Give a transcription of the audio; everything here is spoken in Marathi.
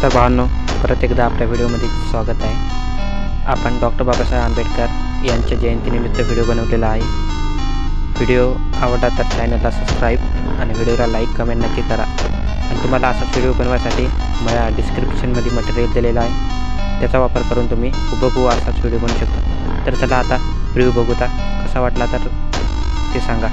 तर भावांनो, परत एकदा आपल्या व्हिडिओमध्ये स्वागत आहे। आपण डॉक्टर बाबासाहेब आंबेडकर यांच्या जयंतीनिमित्त व्हिडिओ बनवलेला आहे। व्हिडिओ आवडला तर चॅनलला सबस्क्राईब आणि व्हिडिओला लाईक कमेंट नक्की करा। आणि तुम्हाला असाच व्हिडिओ बनवण्यासाठी मला डिस्क्रिप्शनमध्ये मटेरियल दिलेलं आहे, त्याचा वापर करून तुम्ही हुबहू असाच व्हिडिओ बनवू शकता। तर चला आता व्हिडिओ बघूया, कसा वाटला तर ते सांगा।